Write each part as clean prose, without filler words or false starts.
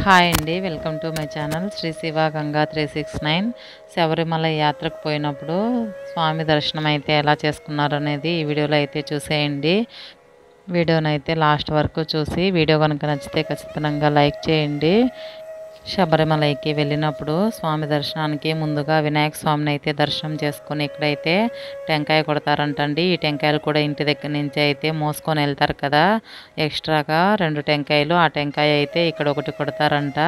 Hi అండి, welcome to my channel Shri Shiva Ganga 369. Sabarimala యాత్రకు పోయినప్పుడు స్వామి దర్శనం అయితే ఎలా చేసుకున్నారు అనేది ఈ వీడియోలో అయితే చూసేయండి. వీడియోని అయితే లాస్ట్ వరకు చూసి వీడియో కనుక నచ్చితే ఖచ్చితంగా లైక్ చేయండి. శబరిమలైకి వెళ్ళినప్పుడు స్వామి దర్శనానికి ముందుగా వినాయక స్వామిని అయితే దర్శనం చేసుకొని ఇక్కడైతే టెంకాయ కొడతారంటండి. ఈ టెంకాయలు కూడా ఇంటి దగ్గర నుంచి అయితే మోసుకొని వెళ్తారు కదా, ఎక్స్ట్రాగా 2 టెంకాయలు, ఆ టెంకాయ అయితే ఇక్కడ ఒకటి కొడతారంట.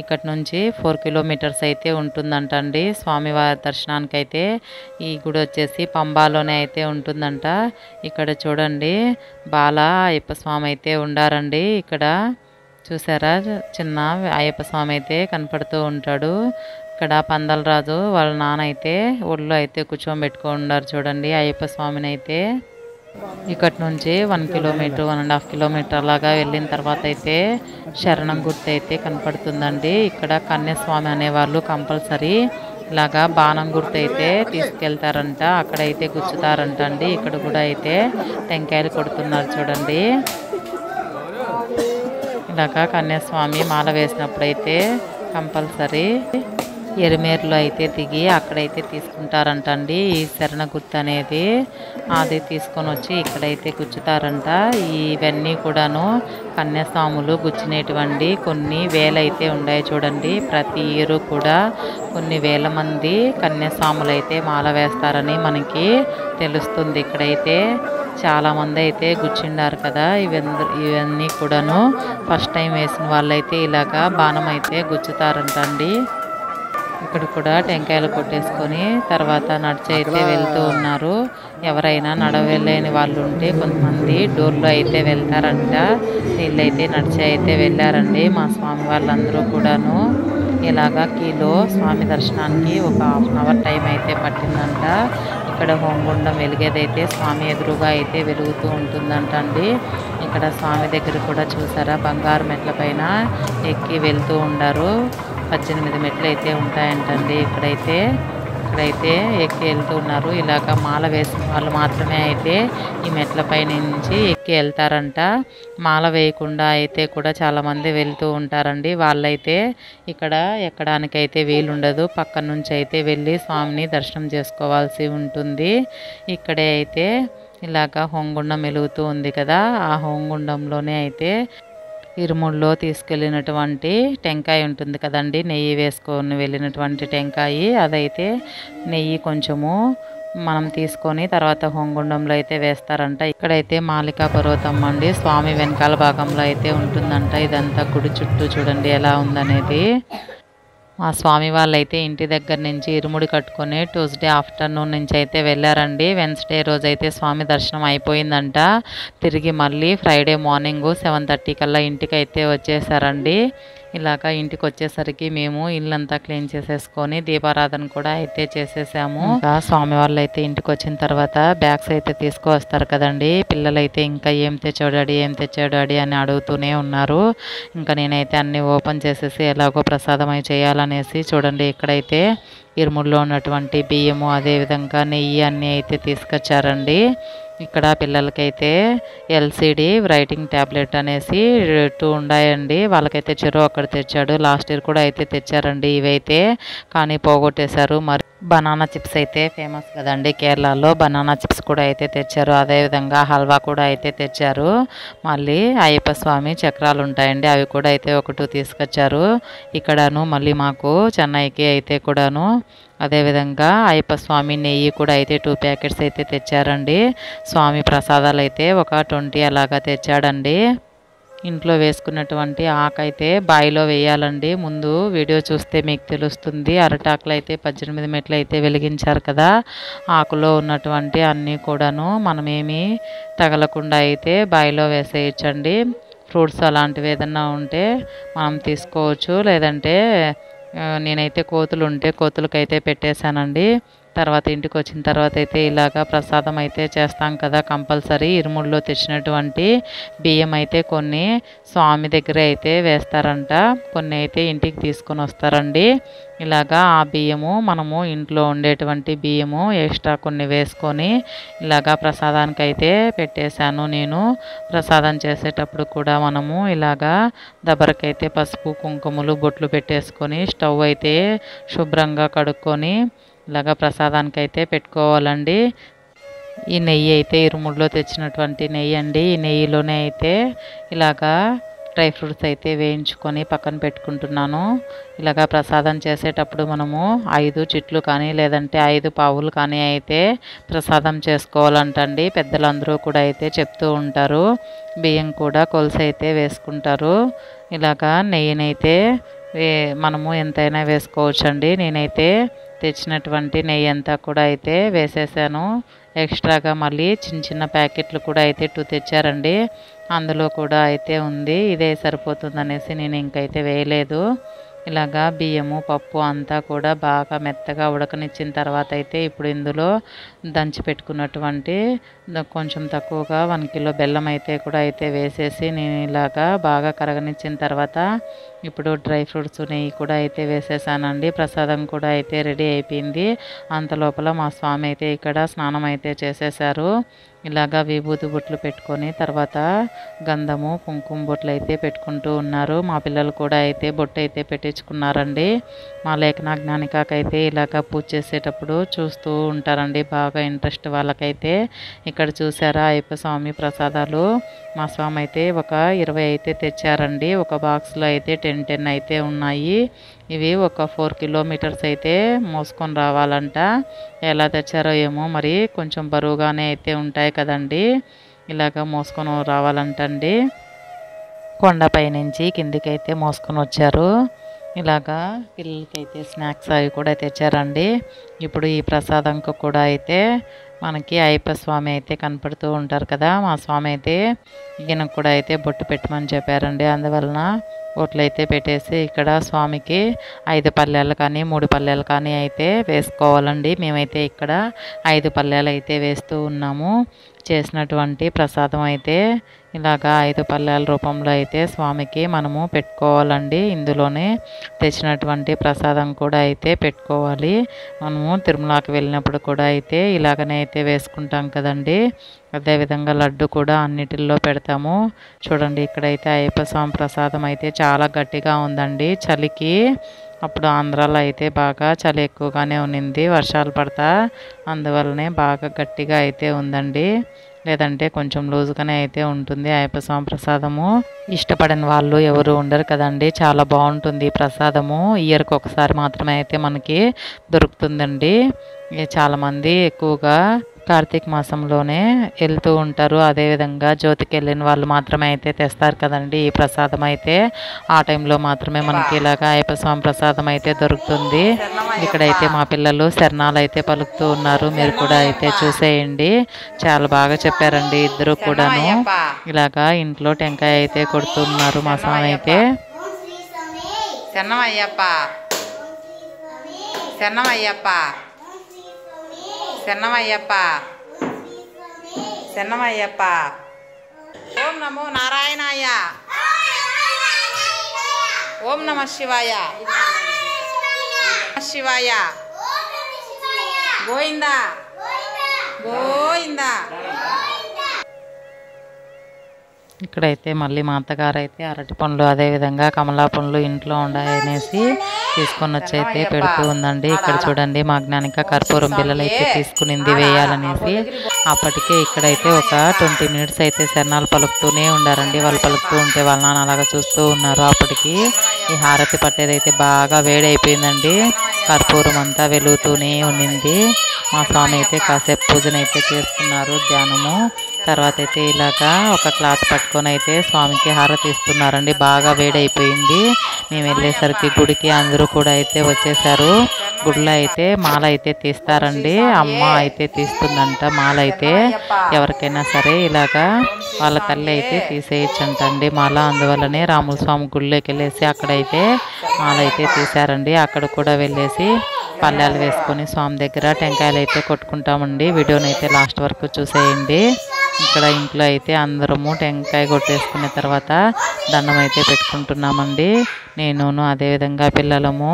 ఇక్కడ నుంచి 4 కిలోమీటర్స్ అయితే ఉంటుందంటండి స్వామివారి దర్శనానికి అయితే. ఈ గుడి వచ్చేసి పంబాలోనే అయితే ఉంటుందంట. ఇక్కడ చూడండి బాల అయ్యప్ప స్వామి అయితే ఉండారండి. ఇక్కడ చూసారా, చిన్న అయ్యప్ప స్వామి అయితే కనపడుతూ ఉంటాడు. ఇక్కడ పందలరాజు వాళ్ళ నాన్న అయితే ఒళ్ళో అయితే కూర్చోబెట్టుకున్నారు చూడండి అయ్యప్ప స్వామిని అయితే. ఇక్కడ నుంచి 1 కిలోమీటర్ 1.5 కిలోమీటర్ లాగా వెళ్ళిన తర్వాత అయితే శరణం గుర్తు అయితే కనపడుతుందండి. ఇక్కడ కన్యాస్వామి అనేవాళ్ళు కంపల్సరీ ఇలాగా బాణం గుర్తు అయితే తీసుకెళ్తారంట, అక్కడైతే గుచ్చుతారంట అండి. ఇక్కడ కూడా అయితే టెంకాయలు కొడుతున్నారు చూడండి. ఇలాగా కన్యాస్వామి మాల వేసినప్పుడైతే కంపల్సరీ ఎరిమేరులో అయితే దిగి అక్కడైతే తీసుకుంటారంట అండి. ఈ శరణ గుర్తు అనేది అది తీసుకొని వచ్చి ఇక్కడైతే గుచ్చుతారంట. ఇవన్నీ కూడాను కన్యాస్వాములు గుచ్చినటువంటి కొన్ని వేలైతే ఉన్నాయి చూడండి. ప్రతి ఇయర్ కూడా కొన్ని వేల మంది కన్యాస్వాములు అయితే మాల వేస్తారని మనకి తెలుస్తుంది. ఇక్కడైతే చాలామంది అయితే గుచ్చిండారు కదా. ఇవన్నీ కూడాను ఫస్ట్ టైం వేసిన వాళ్ళైతే ఇలాగా బాణం అయితే గుచ్చుతారంటండి. ఇక్కడ కూడా టెంకాయలు కొట్టేసుకొని తర్వాత నడిచి అయితే వెళ్తూ ఉన్నారు. ఎవరైనా నడవలేని వాళ్ళు ఉంటే కొంతమంది డోర్లో అయితే వెళ్తారంట. వీళ్ళైతే నడిచి అయితే వెళ్ళారండి. మా స్వామి వాళ్ళందరూ కూడాను ఇలాగా క్యూలో స్వామి దర్శనానికి ఒక ½ అవర్ టైం అయితే పట్టిందంట. ఇక్కడ హోమగుండం వెలిగేదైతే స్వామి ఎదురుగా అయితే వెలుగుతూ ఉంటుందంట అండి. ఇక్కడ స్వామి దగ్గర కూడా చూసారా బంగారు మెట్ల పైన ఎక్కి వెళ్తూ ఉండారు. 18 మెట్లు అయితే ఉంటాయంటండి. ఇక్కడైతే ఎక్కి వెళ్తూ ఉన్నారు. ఇలాగ మాల వేసిన వాళ్ళు మాత్రమే అయితే ఈ మెట్లపై నుంచి ఎక్కి వెళ్తారంట. మాల వేయకుండా అయితే కూడా చాలామంది వెళ్తూ ఉంటారండి. వాళ్ళైతే ఇక్కడ ఎక్కడానికైతే వీలుండదు, పక్క నుంచి అయితే వెళ్ళి స్వామిని దర్శనం చేసుకోవాల్సి ఉంటుంది. ఇక్కడే అయితే ఇలాగ హోమగుండం వెలుగుతూ ఉంది కదా, ఆ హోమగుండంలోనే అయితే ఇరుముల్లో తీసుకెళ్ళినటువంటి టెంకాయ ఉంటుంది కదండి, నెయ్యి వేసుకొని వెళ్ళినటువంటి టెంకాయ, అదైతే నెయ్యి కొంచెము మనం తీసుకొని తర్వాత హోమగుండంలో అయితే వేస్తారంట. ఇక్కడైతే మాలికా పర్వతం అండి స్వామి వెనకాల భాగంలో అయితే ఉంటుందంట. ఇదంతా గుడి చుట్టూ చూడండి ఎలా ఉందనేది. మా స్వామి వాళ్ళైతే ఇంటి దగ్గర నుంచి ఇరుముడి కట్టుకొని ట్యూస్డే ఆఫ్టర్నూన్ నుంచి అయితే వెళ్ళారండి. వెన్స్డే రోజు అయితే స్వామి దర్శనం అయిపోయిందంట. తిరిగి మళ్ళీ ఫ్రైడే మార్నింగ్ 7:30 కల్లా ఇంటికి అయితే వచ్చేసారండి. ఇలాగా ఇంటికి వచ్చేసరికి మేము ఇల్లంతా క్లీన్ చేసేసుకొని దీపారాధన కూడా అయితే చేసేసాము. ఇంకా స్వామి వాళ్ళు అయితే ఇంటికి వచ్చిన తర్వాత బ్యాగ్స్ అయితే తీసుకువస్తారు కదండి. పిల్లలైతే ఇంకా ఏం తెచ్చాడు డాడీ అని అడుగుతూనే ఉన్నారు. ఇంకా నేనైతే అన్ని ఓపెన్ చేసేసి ఎలాగో ప్రసాదం అయి చేయాలనేసి చూడండి ఇక్కడైతే ఇరుముల్లో ఉన్నటువంటి బియ్యము అదేవిధంగా నెయ్యి అన్నీ అయితే తీసుకొచ్చారండి. ఇక్కడ పిల్లలకైతే ఎల్సిడి రైటింగ్ ట్యాబ్లెట్ అనేసి 2 ఉన్నాయండి. వాళ్ళకైతే చెరువు అక్కడ తెచ్చాడు. లాస్ట్ ఇయర్ కూడా అయితే తెచ్చారండి ఇవైతే, కానీ పోగొట్టేశారు. మరి బనానా చిప్స్ అయితే ఫేమస్ కదండి కేరళలో, బనానా చిప్స్ కూడా అయితే తెచ్చారు. అదేవిధంగా హల్వా కూడా అయితే తెచ్చారు. మళ్ళీ అయ్యప్ప స్వామి చక్రాలు ఉంటాయండి, అవి కూడా అయితే 1 తీసుకొచ్చారు. ఇక్కడను మళ్ళీ మాకు చెన్నైకి అయితే కూడాను అదేవిధంగా అయ్యప్ప స్వామి నెయ్యి కూడా అయితే 2 ప్యాకెట్స్ అయితే తెచ్చారండి. స్వామి ప్రసాదాలు అయితే ఒక 20 అలాగా తెచ్చాడండి. ఇంట్లో వేసుకున్నటువంటి ఆకైతే బాయిలో వేయాలండి. ముందు వీడియో చూస్తే మీకు తెలుస్తుంది. అరటాకులు అయితే 18 మెట్లు అయితే వెలిగించారు కదా, ఆకులో ఉన్నటువంటి అన్నీ కూడాను మనమేమి తగలకుండా అయితే బాయిలో వేసేయచ్చండి. ఫ్రూట్స్ అలాంటివి ఏదన్నా ఉంటే మనం తీసుకోవచ్చు, లేదంటే నేనైతే కోతులు ఉంటే కోతులకైతే పెట్టేశానండి. తర్వాత ఇంటికి వచ్చిన తర్వాత అయితే ఇలాగా ప్రసాదం అయితే చేస్తాం కదా కంపల్సరీ. ఇరుముడిలో తెచ్చినటువంటి బియ్యం అయితే కొన్ని స్వామి దగ్గర అయితే వేస్తారంట, కొన్ని అయితే ఇంటికి తీసుకొని వస్తారండి. ఇలాగా ఆ బియ్యము మనము ఇంట్లో ఉండేటువంటి బియ్యము ఎక్స్ట్రా కొన్ని వేసుకొని ఇలాగా ప్రసాదానికి అయితే పెట్టేశాను నేను. ప్రసాదం చేసేటప్పుడు కూడా మనము ఇలాగా దబరకైతే పసుపు కుంకుమలు బొట్లు పెట్టేసుకొని స్టవ్ అయితే శుభ్రంగా కడుక్కొని ఇలాగా ప్రసాదానికి అయితే పెట్టుకోవాలండి. ఈ నెయ్యి అయితే ఇరుముడిలో తెచ్చినటువంటి నెయ్యి అండి. ఈ నెయ్యిలోనే అయితే ఇలాగా డ్రై ఫ్రూట్స్ అయితే వేయించుకొని పక్కన పెట్టుకుంటున్నాను. ఇలాగా ప్రసాదం చేసేటప్పుడు మనము 5 చిట్లు కానీ లేదంటే 5 పావులు కానీ అయితే ప్రసాదం చేసుకోవాలంటండి. పెద్దలందరూ కూడా అయితే చెప్తూ ఉంటారు. బియ్యం కూడా కొలసి అయితే వేసుకుంటారు. ఇలాగా నెయ్యినైతే మనము ఎంతైనా వేసుకోవచ్చండి. నేనైతే తెచ్చినటువంటి నెయ్యి అంతా కూడా అయితే వేసేసాను. ఎక్స్ట్రాగా మళ్ళీ చిన్న చిన్న ప్యాకెట్లు కూడా అయితే 2 తెచ్చారండి. అందులో కూడా అయితే ఉంది. ఇదే సరిపోతుందనేసి నేను ఇంకైతే వేయలేదు. ఇలాగా బియ్యము పప్పు అంతా కూడా బాగా మెత్తగా ఉడకనిచ్చిన తర్వాత అయితే ఇప్పుడు ఇందులో దంచి పెట్టుకున్నటువంటి కొంచెం తక్కువగా 1 కిలో బెల్లం అయితే కూడా అయితే వేసేసి నేను ఇలాగా బాగా కరగనిచ్చిన తర్వాత ఇప్పుడు డ్రై ఫ్రూట్స్ నెయ్యి కూడా అయితే వేసేసానండి. ప్రసాదం కూడా అయితే రెడీ అయిపోయింది. అంత లోపల మా స్వామి అయితే ఇక్కడ స్నానం అయితే చేసేసారు. ఇలాగా విభూతి బొట్లు పెట్టుకొని తర్వాత గంధము కుంకుమ బొట్లు అయితే పెట్టుకుంటూ ఉన్నారు. మా పిల్లలు కూడా అయితే బొట్టు అయితే పెట్టించుకున్నారండి. మా లేఖనా జ్ఞానికైతే ఇలాగా పూజ చేసేటప్పుడు చూస్తూ ఉంటారండి, బాగా ఇంట్రెస్ట్ వాళ్ళకైతే. ఇక్కడ చూసారా అయ్యప్ప స్వామి ప్రసాదాలు. మా స్వామి అయితే ఒక 20 అయితే తెచ్చారండి. ఒక బాక్స్లో అయితే 10 అయితే ఉన్నాయి. ఇవి ఒక 4 కిలోమీటర్స్ అయితే మోసుకొని రావాలంట. ఎలా తెచ్చారో ఏమో మరి, కొంచెం బరువుగానే అయితే ఉంటాయి కదండి. ఇలాగ మోసుకొని రావాలంటండి. కొండపై నుంచి కిందికైతే మోసుకొని వచ్చారు. ఇలాగా పిల్లలకైతే స్నాక్స్ అవి కూడా తెచ్చారండి. ఇప్పుడు ఈ ప్రసాదంకు కూడా అయితే మనకి అయ్యప్ప స్వామి అయితే కనపడుతూ ఉంటారు కదా. మా స్వామి అయితే ఈయనకు కూడా అయితే బొట్టు పెట్టమని చెప్పారండి. అందువలన బొట్లు అయితే పెట్టేసి ఇక్కడ స్వామికి 5 పళ్ళేలు కానీ 3 పళ్ళేలు కానీ అయితే వేసుకోవాలండి. మేమైతే ఇక్కడ 5 పళ్ళేలు అయితే వేస్తూ ఉన్నాము. చేసినటువంటి ప్రసాదం అయితే ఇలాగా 5 పళ్ళేల రూపంలో అయితే స్వామికి మనము పెట్టుకోవాలండి. ఇందులోనే తెచ్చినటువంటి ప్రసాదం కూడా అయితే పెట్టుకోవాలి. మనము తిరుమలకి వెళ్ళినప్పుడు కూడా అయితే ఇలాగనే అయితే వేసుకుంటాం కదండి. అదేవిధంగా లడ్డు కూడా అన్నిటిల్లో పెడతాము. చూడండి ఇక్కడైతే అయ్యప్ప స్వామి ప్రసాదం అయితే చాలా గట్టిగా ఉందండి. చలికి అప్పుడు ఆంధ్రాలో అయితే బాగా చలి ఎక్కువగానే ఉన్నింది, వర్షాలు పడతా. అందువల్లనే బాగా గట్టిగా అయితే ఉందండి. లేదంటే కొంచెం లూజుగానే అయితే ఉంటుంది అయ్యప్ప స్వామి ప్రసాదము. ఇష్టపడని వాళ్ళు ఎవరు ఉండరు కదండి. చాలా బాగుంటుంది ఈ ప్రసాదము. ఇయర్కి ఒకసారి మాత్రమే అయితే మనకి దొరుకుతుందండి. చాలామంది ఎక్కువగా కార్తీక మాసంలోనే వెళ్తూ ఉంటారు. అదేవిధంగా జ్యోతికి వెళ్ళిన వాళ్ళు మాత్రమే అయితే తెస్తారు కదండి ఈ ప్రసాదం అయితే. ఆ టైంలో మాత్రమే మనకి ఇలాగా అయ్యప్ప స్వామి ప్రసాదం అయితే దొరుకుతుంది. ఇక్కడైతే మా పిల్లలు శరణాలు అయితే పలుకుతూ ఉన్నారు. మీరు కూడా అయితే చూసేయండి. చాలా బాగా చెప్పారండి ఇద్దరు కూడాను. ఇలాగా ఇంట్లో టెంకాయ అయితే కొడుతున్నారు మా స్వామి అయితే. శరణమయ్యప్ప, శరణమయ్యప్ప, శరణమయ్యప్ప, శరణమయ్యప్ప. ఓం నమో నారాయణాయ, ఓం నమ శివాయ, శివాయ, గోవిందా గోవిందా. ఇక్కడైతే మళ్ళీ మా అత్తగారు అయితే అరటి పండ్లు అదేవిధంగా కమలా పండ్లు ఇంట్లో ఉన్నాయనేసి తీసుకొని వచ్చి అయితే పెడుతూ ఉందండి. ఇక్కడ చూడండి మా జ్ఞానిక కర్పూరం బిళ్ళలు అయితే తీసుకునింది వేయాలనేసి. అప్పటికే ఇక్కడైతే ఒక 20 మినిట్స్ అయితే శరణాలు పలుకుతూనే ఉండారండి. వాళ్ళు పలుకుతూ ఉంటే వాళ్ళ నాన్న అలాగా చూస్తూ ఉన్నారు. అప్పటికి ఈ హారతి పట్టేదైతే బాగా వేడైపోయిందండి. కర్పూరం అంతా వెలుగుతూనే ఉన్నింది. మా స్వామి అయితే కాసేపు పూజనైతే చేసుకున్నారు, ధ్యానము. తర్వాత అయితే ఇలాగా ఒక క్లాత్ పట్టుకొని అయితే స్వామికి హారతి ఇస్తున్నారండి. బాగా వేడైపోయింది. మేము వెళ్ళేసరికి గుడికి అందరూ కూడా అయితే వచ్చేసారు. గుడిలో అయితే మాల అయితే తీస్తారండి. అమ్మ అయితే తీస్తుందంట మాల అయితే. ఎవరికైనా సరే ఇలాగా వాళ్ళ తల్లి అయితే తీసేయచ్చంటండి మాల. అందువల్లనే రాముల స్వామి గుడిలోకి వెళ్ళేసి అక్కడైతే మాల అయితే తీశారండి. అక్కడ కూడా వెళ్ళేసి పల్లెలు వేసుకొని స్వామి దగ్గర టెంకాయలు అయితే కొట్టుకుంటామండి. వీడియోని అయితే లాస్ట్ వరకు చూసేయండి. ఇక్కడ ఇంట్లో అయితే అందరము టెంకాయ కొట్టేసుకున్న తర్వాత దండం అయితే పెట్టుకుంటున్నామండి. నేనును అదేవిధంగా పిల్లలము,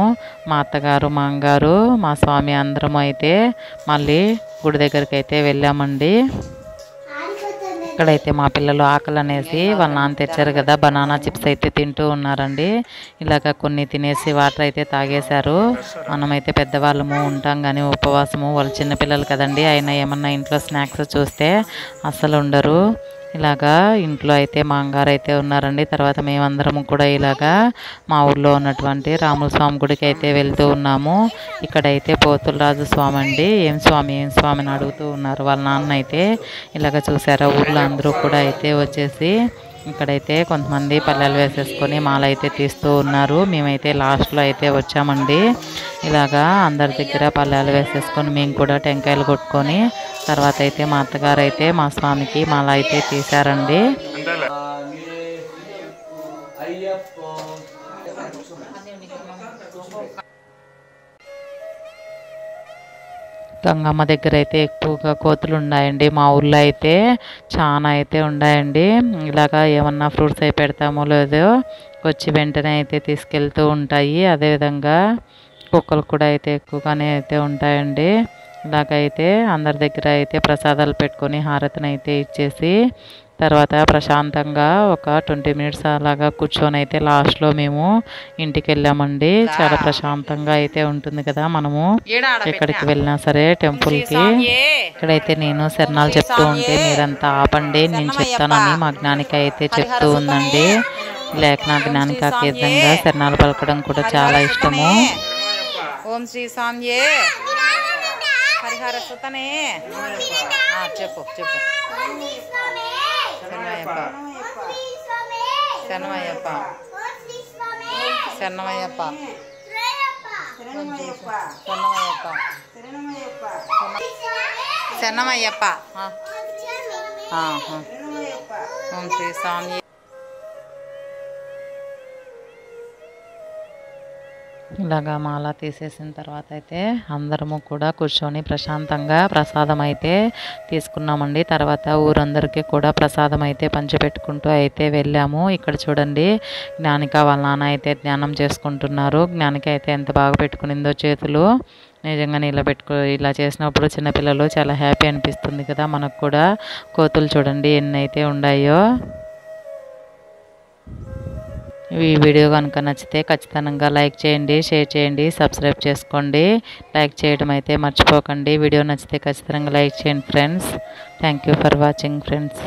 మా అత్తగారు, మా అమ్మగారు, మా స్వామి అందరము అయితే మళ్ళీ గుడి దగ్గరికి అయితే వెళ్ళామండి. ఇక్కడైతే మా పిల్లలు ఆకలి అనేసి వాళ్ళ నాన్న తెచ్చారు కదా బనానా చిప్స్ అయితే తింటూ ఉన్నారండి. ఇలాగ కొన్ని తినేసి వాటర్ అయితే తాగేశారు. మనమైతే పెద్దవాళ్ళము ఉంటాం కానీ ఉపవాసము, వాళ్ళు చిన్నపిల్లలు కదండి, అయినా ఏమన్నా ఇంట్లో స్నాక్స్ చూస్తే అస్సలు ఉండరు. ఇలాగా ఇంట్లో అయితే మా అమ్మగారు అయితే ఉన్నారండి. తర్వాత మేమందరము కూడా ఇలాగా మా ఊళ్ళో ఉన్నటువంటి రాముల స్వామి గుడికి అయితే వెళ్తూ ఉన్నాము. ఇక్కడైతే పోతులరాజు స్వామి అండి. ఏం స్వామి అని అడుగుతూ ఉన్నారు వాళ్ళ నాన్న అయితే. ఇలాగ చూసారా ఊళ్ళో అందరూ కూడా అయితే వచ్చేసి ఇక్కడైతే కొంతమంది పల్లెలు వేసేసుకొని మాల అయితే తీస్తూ ఉన్నారు. మేమైతే లాస్ట్లో అయితే వచ్చామండి. ఇలాగా అందరి దగ్గర పల్లెలు వేసేసుకొని మేము కూడా టెంకాయలు కొట్టుకొని తర్వాత అయితే మా అత్తగారు అయితే మా స్వామికి మాల అయితే తీశారండి. గంగమ్మ దగ్గర అయితే ఎక్కువగా కోతులు ఉన్నాయండి. మా ఊళ్ళో అయితే చాలా అయితే ఉన్నాయండి. ఇలాగా ఏమన్నా ఫ్రూట్స్ అయి పెడతామో లేదో వచ్చి వెంటనే అయితే తీసుకెళ్తూ ఉంటాయి. అదేవిధంగా కుక్కలు కూడా అయితే ఎక్కువగానే అయితే ఉంటాయండి. ఇలాగైతే అందరి దగ్గర అయితే ప్రసాదాలు పెట్టుకొని హారతిని అయితే ఇచ్చేసి తర్వాత ప్రశాంతంగా ఒక 20 మినిట్స్ అలాగా కూర్చొని అయితే లాస్ట్లో మేము ఇంటికి వెళ్ళామండి. చాలా ప్రశాంతంగా అయితే ఉంటుంది కదా మనము ఎక్కడికి వెళ్ళినా సరే టెంపుల్కి. ఇక్కడైతే నేను శరణాలు చెప్తూ ఉంటే మీరంతా ఆపండి, నేను చెప్తానని మా జ్ఞానిక అయితే చెప్తూ ఉందండి. లేక నా జ్ఞానిక విధంగా శరణాలు పలకడం కూడా చాలా ఇష్టము. ఓం శ్రీ స్వామియే హరిహర సుతనే చెప్పు చెప్పు. శరణమయ్యప్ప శరణమయ్యప్ప శరణమయ్యప్ప శరణమయ్యప్ప శరణమయ్యప్ప. ఓం శ్రీ స్వామి. ఇలాగా మాల తీసేసిన తర్వాత అయితే అందరము కూడా కూర్చొని ప్రశాంతంగా ప్రసాదం అయితే తీసుకున్నామండి. తర్వాత ఊరందరికీ కూడా ప్రసాదం అయితే పంచిపెట్టుకుంటూ అయితే వెళ్ళాము. ఇక్కడ చూడండి జ్ఞానిక వాళ్ళ నాన్న అయితే ధ్యానం చేసుకుంటున్నారు. జ్ఞానిక అయితే ఎంత బాగా పెట్టుకునిందో చేతులు. నిజంగానే ఇలా చేసినప్పుడు చిన్నపిల్లలు చాలా హ్యాపీ అనిపిస్తుంది కదా మనకు కూడా. కోతులు చూడండి ఎన్ని అయితే ఉన్నాయో. ఈ వీడియో కనుక నచ్చితే ఖచ్చితంగా లైక్ చేయండి, షేర్ చేయండి, సబ్స్క్రైబ్ చేసుకోండి. లైక్ చేయడం అయితే మర్చిపోకండి. వీడియో నచ్చితే ఖచ్చితంగా లైక్ చేయండి friends. Thank you for watching friends.